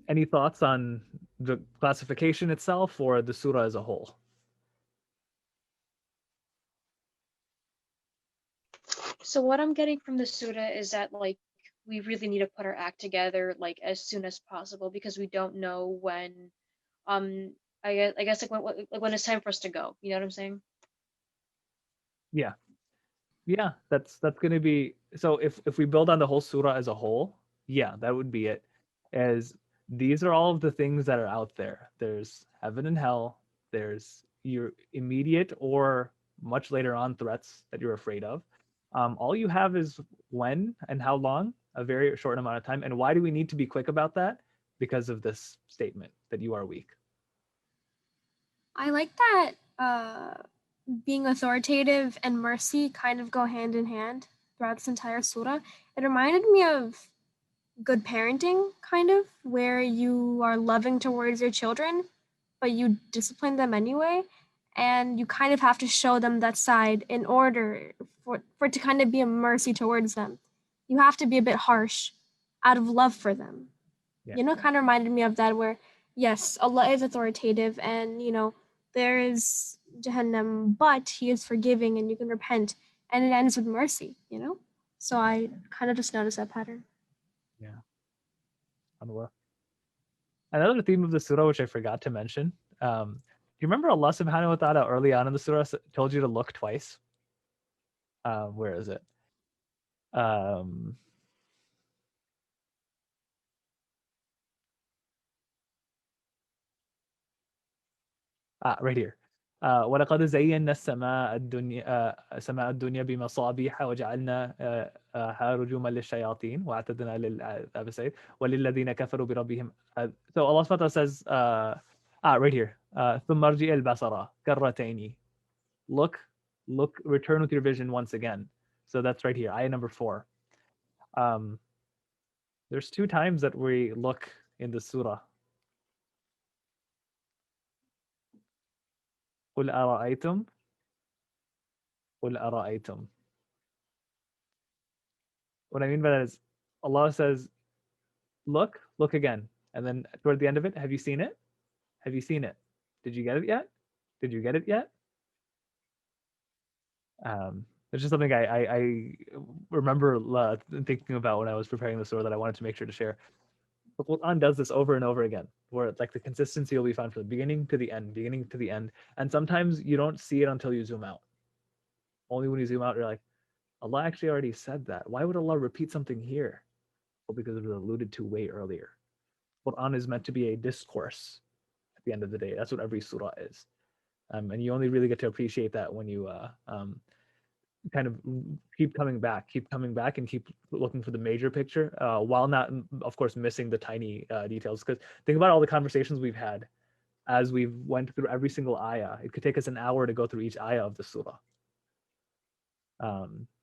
Any thoughts on the classification itself or the surah as a whole? So what I'm getting from the surah is that like we really need to put our act together like as soon as possible, because we don't know when I guess like when it's time for us to go. You know what I'm saying? Yeah. That's going to be, so if we build on the whole surah as a whole, yeah, that would be it. As these are all of the things that are out there. There's heaven and hell. There's your immediate or much later on threats that you're afraid of. All you have is when and how long, a very short amount of time. And why do we need to be quick about that? Because of this statement that you are weak. I like that being authoritative and mercy kind of go hand in hand throughout this entire surah. It reminded me of good parenting, kind of, where you are loving towards your children, but you discipline them anyway. And you kind of have to show them that side in order for it to kind of be a mercy towards them. You have to be a bit harsh out of love for them. Yeah. You know, kind of reminded me of that, where, yes, Allah is authoritative and, you know, there is Jahannam, but He is forgiving and you can repent. And it ends with mercy, you know? So I kind of just noticed that pattern. Yeah. Another theme of the surah, which I forgot to mention, do you remember Allah subhanahu wa ta'ala early on in the surah told you to look twice? Where is it? Right here. ولقد زينا السماء الدنيا سماء الدنيا بمصابيح وجعلناها رجوما للشياطين واعتدنا للعذاب السعير وللذين كفروا بربهم. So Allah subhanahu wa ta'ala says, right here, ثم ارجع البصر كرتين. Look, return with your vision once again. So that's right here, ayah number 4. There's 2 times that we look in the surah. قل أرأيتم قل أرأيتم. What I mean by that is Allah says, look again. And then toward the end of it, have you seen it? Have you seen it? Did you get it yet? Did you get it yet? It's just something I remember thinking about when I was preparing the surah that I wanted to make sure to share. But Quran does this over and over again, where it's like the consistency will be found from the beginning to the end. And sometimes you don't see it until you zoom out. Only when you zoom out, you're like, Allah actually already said that. Why would Allah repeat something here? Well, because it was alluded to way earlier. Quran is meant to be a discourse at the end of the day. That's what every surah is. And you only really get to appreciate that when you kind of keep coming back, and keep looking for the major picture, while not, of course, missing the tiny details. Because think about all the conversations we've had as we've went through every single ayah. It could take us an hour to go through each ayah of the surah.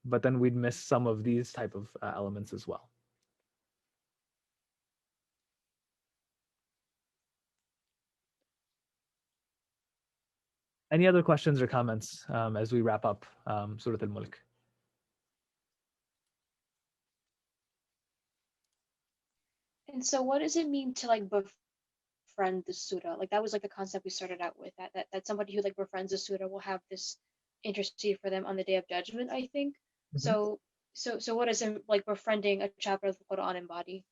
But then we'd miss some of these type of elements as well. Any other questions or comments as we wrap up Surah Al-Mulk? And so what does it mean to like befriend the surah? Like that was like the concept we started out with, that somebody who like befriends the surah will have this intercede for them on the day of judgment, I think. Mhm. So what does like befriending a chapter of the Quran embody?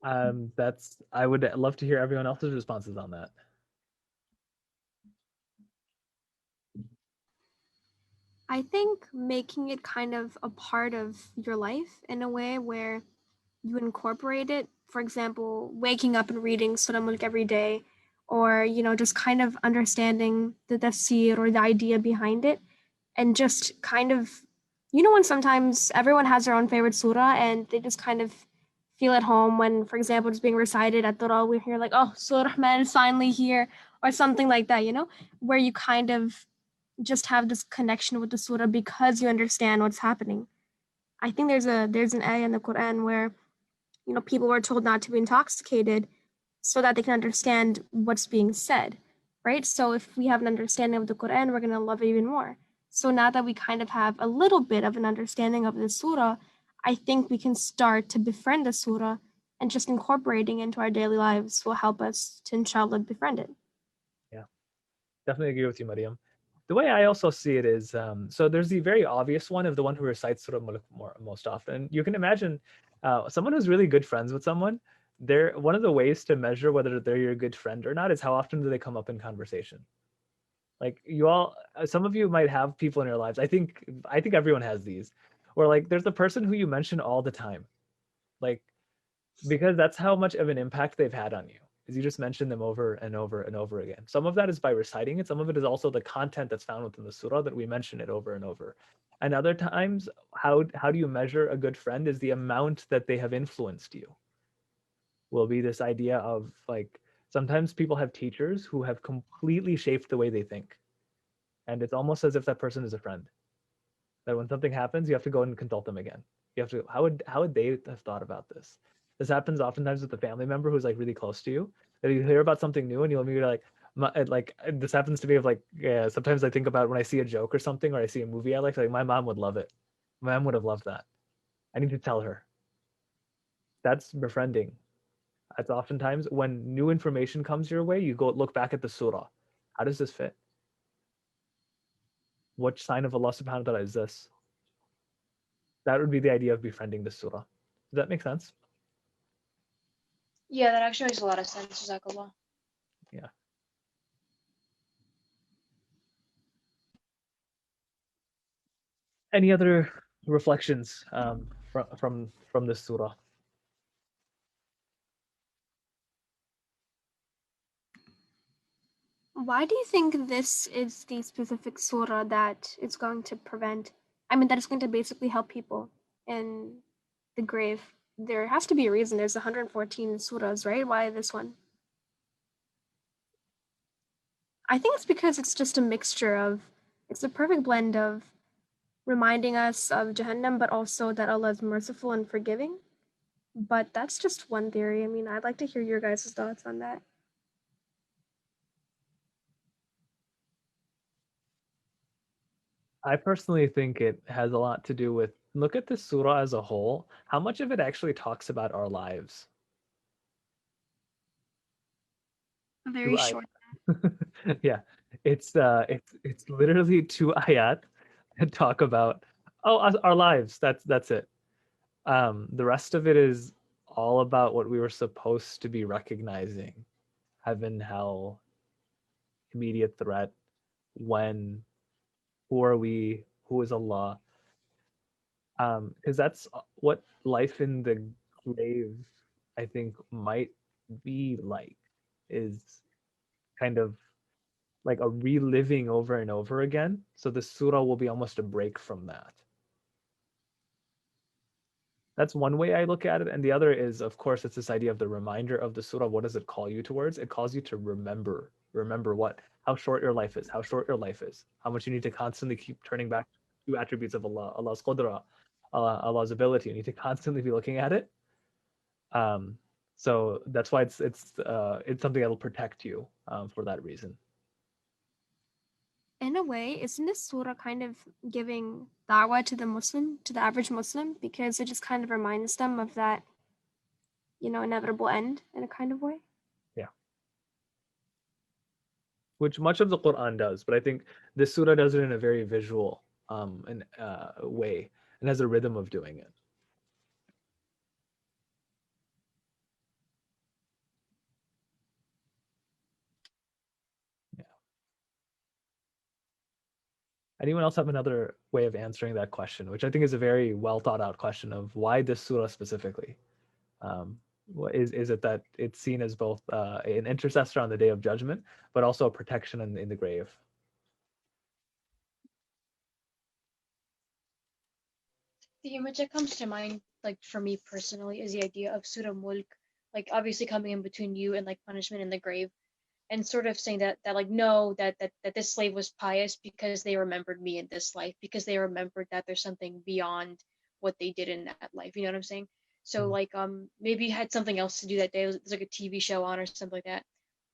I would love to hear everyone else's responses on that. I think making it kind of a part of your life in a way where you incorporate it. For example, waking up and reading Surah Mulk every day, or just kind of understanding the tafsir or the idea behind it, and just kind of, when sometimes everyone has their own favorite surah, and they just kind of feel at home when, for example, it's being recited at Tarawih, you're like, oh, Surah Rahman is finally here, or something like that, where you kind of just have this connection with the surah because you understand what's happening. I think there's an ayah in the Quran where people were told not to be intoxicated so that they can understand what's being said, right? So if we have an understanding of the Quran, we're going to love it even more. So now that we kind of have a little bit of an understanding of the surah, I think we can start to befriend the surah, and just incorporating into our daily lives will help us to, inshallah, befriend it. Yeah, definitely agree with you, Mariam. The way I also see it is, so there's the very obvious one of the one who recites Surah Mulk most often. You can imagine someone who's really good friends with someone. One of the ways to measure whether they're your good friend or not is how often do they come up in conversation. Like some of you might have people in your lives. I think everyone has these, where like there's a person who you mention all the time, like because that's how much of an impact they've had on you. Is you just mention them over and over and over again. Some of that is by reciting it. Some of it is also the content that's found within the surah that we mention it over and over. And other times, how do you measure a good friend is the amount that they have influenced you. Will be this idea of like sometimes people have teachers who have completely shaped the way they think, and it's almost as if that person is a friend. That when something happens, you have to go and consult them again. You have to how would they have thought about this? This happens oftentimes with a family member who's like really close to you. That you hear about something new and you'll be like, this happens to me of like, yeah, sometimes I think about when I see a joke or something or I see a movie I like my mom would love it. My mom would have loved that. I need to tell her. That's befriending. That's oftentimes when new information comes your way, you go look back at the surah. How does this fit? What sign of Allah subhanahu wa ta'ala is this? That would be the idea of befriending the surah. Does that make sense? Yeah, that actually makes a lot of sense, Jazakallah. Yeah. Any other reflections from this surah? Why do you think this is the specific surah that is going to prevent, that is going to basically help people in the grave? There has to be a reason. There's 114 surahs, right? Why this one? I think it's because it's just a mixture of, it's a perfect blend of reminding us of Jahannam, but also that Allah is merciful and forgiving. But that's just one theory. I'd like to hear your guys' thoughts on that. I personally think it has a lot to do with look at this surah as a whole. How much of it actually talks about our lives? Very Two short. yeah, it's literally two ayat that talk about our lives. That's it. The rest of it is all about what we were supposed to be recognizing: heaven, hell, immediate threat, when, who are we, who is Allah? Because that's what life in the grave I think might be like is kind of like a reliving over and over again. So the surah will be almost a break from that. That's one way I look at it. And the other is, of course, it's this idea of the reminder of the surah. What does it call you towards? It calls you to remember. Remember what? How short your life is, how short your life is, how much you need to constantly keep turning back to attributes of Allah, Allah's qudra, Allah's ability. You need to constantly be looking at it. So that's why it's something that'll protect you for that reason. In a way, isn't this surah kind of giving da'wah to the Muslim, to the average Muslim, because it just kind of reminds them of that, inevitable end in a kind of way? Yeah. Which much of the Quran does, but I think this surah does it in a very visual way and has a rhythm of doing it. Anyone else have another way of answering that question, which I think is a very well thought out question of why this surah specifically? Is it that it's seen as both an intercessor on the day of judgment, but also a protection in the grave? The image that comes to mind, like for me personally, is the idea of Surah Mulk, like obviously coming in between you and like punishment in the grave, and sort of saying that like no, that this slave was pious because they remembered me in this life, because they remembered that there's something beyond what they did in that life. You know what I'm saying? So like maybe you had something else to do that day. There's like a TV show on or something like that,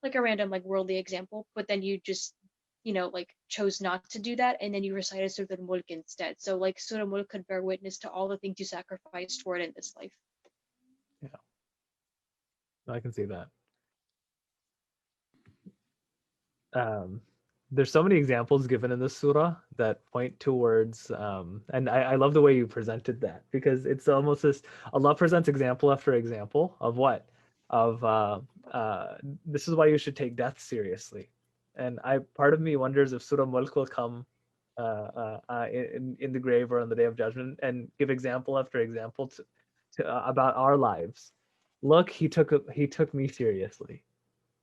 like a random like worldly example, but then you just like chose not to do that, and then you recited Surah Mulk instead. So like Surah Mulk could bear witness to all the things you sacrificed for it in this life. Yeah, I can see that. There's so many examples given in this surah that point towards, and I love the way you presented that, because it's almost this, Allah presents example after example of what? Of this is why you should take death seriously. And part of me wonders if Surah Mulk will come in the grave or on the day of judgment and give example after example about our lives. Look, he took me seriously.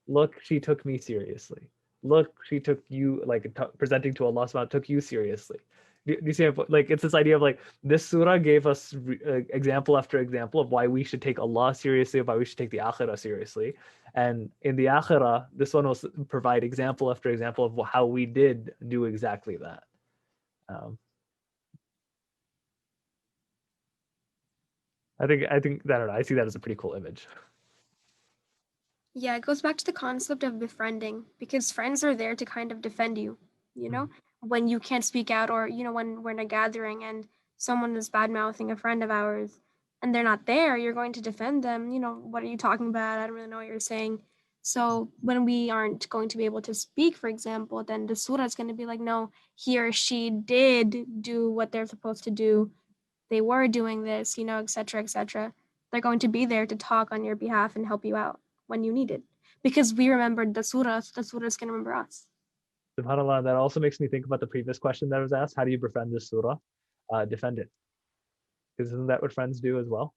Look, she took me seriously. Look, she took you, like presenting to Allah subhanahu took you seriously. Do you see, like, it's this idea of like this surah gave us example after example of why we should take Allah seriously, of why we should take the akhirah seriously. And in the akhirah, this one will provide example after example of how we did do exactly that. I think I don't know, I see that as a pretty cool image. Yeah, it goes back to the concept of befriending, because friends are there to kind of defend you, when you can't speak out, or, when we're in a gathering and someone is bad mouthing a friend of ours and they're not there, you're going to defend them. What are you talking about? I don't really know what you're saying. So when we aren't going to be able to speak, for example, then the surah is going to be like, no, he or she did do what they're supposed to do. They were doing this, etc., etc. They're going to be there to talk on your behalf and help you out when you need it. Because we remembered the surah, so the surah is going to remember us. SubhanAllah, that also makes me think about the previous question that was asked. How do you befriend this surah? Defend it. Because isn't that what friends do as well?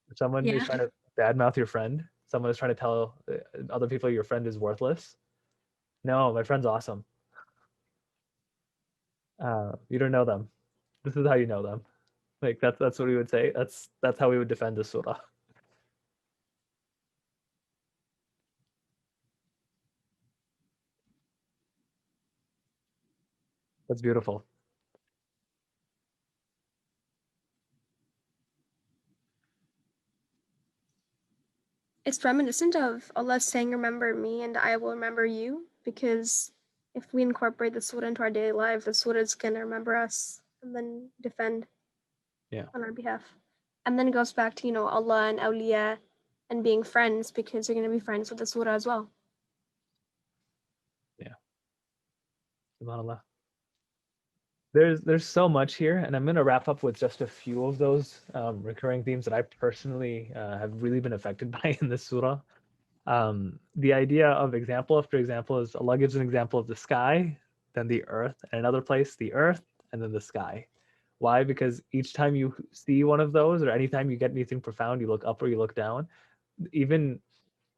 If someone is trying to badmouth your friend, someone is trying to tell other people your friend is worthless. No, my friend's awesome. You don't know them. This is how you know them. Like that's what we would say. That's how we would defend the surah. That's beautiful. It's reminiscent of Allah saying, remember me and I will remember you, because if we incorporate the surah into our daily life, the surah is going to remember us and then defend on our behalf. And then it goes back to, Allah and awliya and being friends, because you're going to be friends with the surah as well. Yeah. SubhanAllah. There's so much here, and I'm going to wrap up with just a few of those recurring themes that I personally have really been affected by in this surah. The idea of example after example is Allah gives an example of the sky, then the earth, and another place the earth, and then the sky. Why? Because each time you see one of those, or anytime you get anything profound, you look up or you look down, even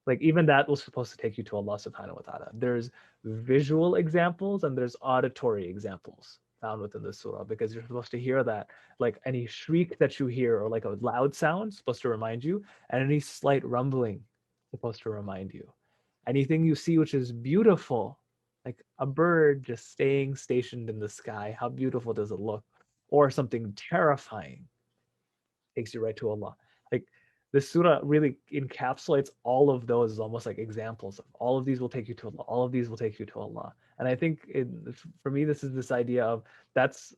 that was supposed to take you to Allah subhanahu wa ta'ala. There's visual examples and there's auditory examples found within the surah, because you're supposed to hear that, like any shriek that you hear or like a loud sound supposed to remind you, and any slight rumbling supposed to remind you. Anything you see which is beautiful, like a bird just staying stationed in the sky, how beautiful does it look? Or something terrifying takes you right to Allah. Like the surah really encapsulates all of those as almost like examples of all of these will take you to Allah. All of these will take you to Allah. And I think for me, this is this idea of that's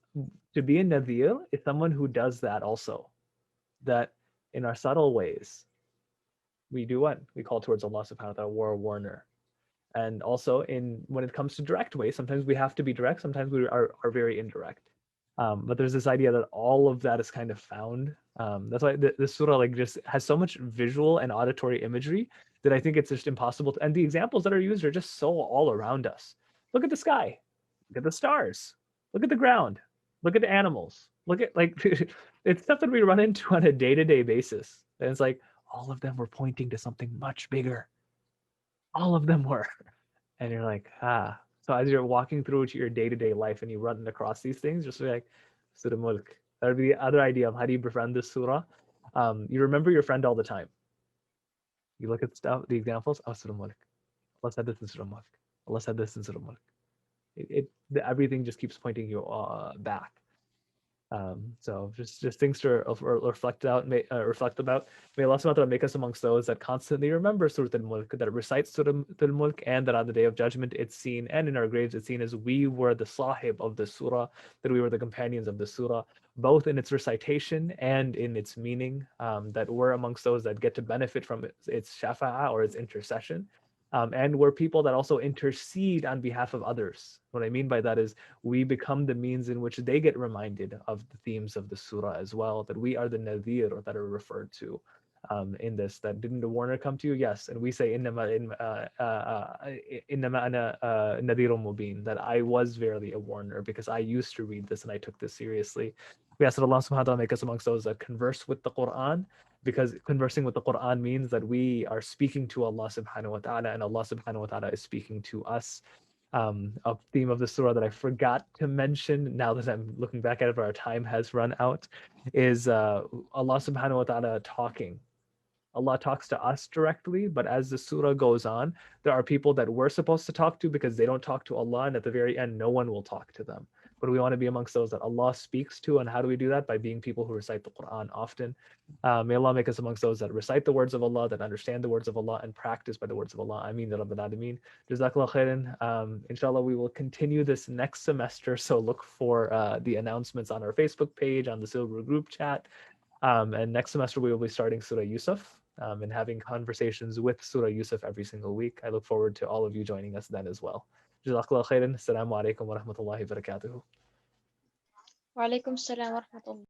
to be a Nadir is someone who does that also. That in our subtle ways, we do what? We call towards Allah subhanahu wa ta'ala, we're a warner. And also in when it comes to direct ways, sometimes we have to be direct, sometimes we are very indirect. But there's this idea that all of that is kind of found. That's why the surah like just has so much visual and auditory imagery that I think it's just impossible to, and the examples that are used are just so all around us. Look at the sky, look at the stars, look at the ground, look at the animals, look at like it's stuff that we run into on a day-to-day basis. And it's like all of them were pointing to something much bigger. All of them were. And you're like, ah. So as you're walking through your day-to-day life and you run across these things, just like Surah Mulk. That would be the other idea of how do you befriend this surah. You remember your friend all the time. You look at stuff, the examples, oh, Surah Mulk. Allah said this in Surah Mulk. Allah said this in Surah Mulk. Everything just keeps pointing you back. So just things to reflect about. May Allah subhanahu wa ta'ala make us amongst those that constantly remember Surah Al-Mulk, that recites Surah Al-Mulk, and that on the day of judgment it's seen, and in our graves it's seen as we were the sahib of the surah, that we were the companions of the surah, both in its recitation and in its meaning, that we're amongst those that get to benefit from its shafa'ah or its intercession. And we're people that also intercede on behalf of others. What I mean by that is we become the means in which they get reminded of the themes of the surah as well, that we are the nadir that are referred to in this. That didn't the warner come to you? Yes. And we say, innama ana nadirun mubin, that I was verily a warner because I used to read this and I took this seriously. We ask that Allah subhanahu wa ta'ala make us amongst those that converse with the Quran, because conversing with the Quran means that we are speaking to Allah subhanahu wa ta'ala and Allah subhanahu wa ta'ala is speaking to us. A theme of the surah that I forgot to mention now that I'm looking back at it, but our time has run out, is Allah subhanahu wa ta'ala talking. Allah talks to us directly, but as the surah goes on, there are people that we're supposed to talk to because they don't talk to Allah, and at the very end, no one will talk to them. But we want to be amongst those that Allah speaks to, and how do we do that? By being people who recite the Quran often. May Allah make us amongst those that recite the words of Allah, that understand the words of Allah, and practice by the words of Allah. Ameen, Rabbil Alameen. Jazakallah khairan. Inshallah, we will continue this next semester, so look for the announcements on our Facebook page, on the CILRU group chat. And next semester, we will be starting Surah Yusuf and having conversations with Surah Yusuf every single week. I look forward to all of you joining us then as well. Jazakallah khairan. Assalamu alaikum wa rahmatullahi wa barakatuhu. Wa alaikum salam wa rahmatullah.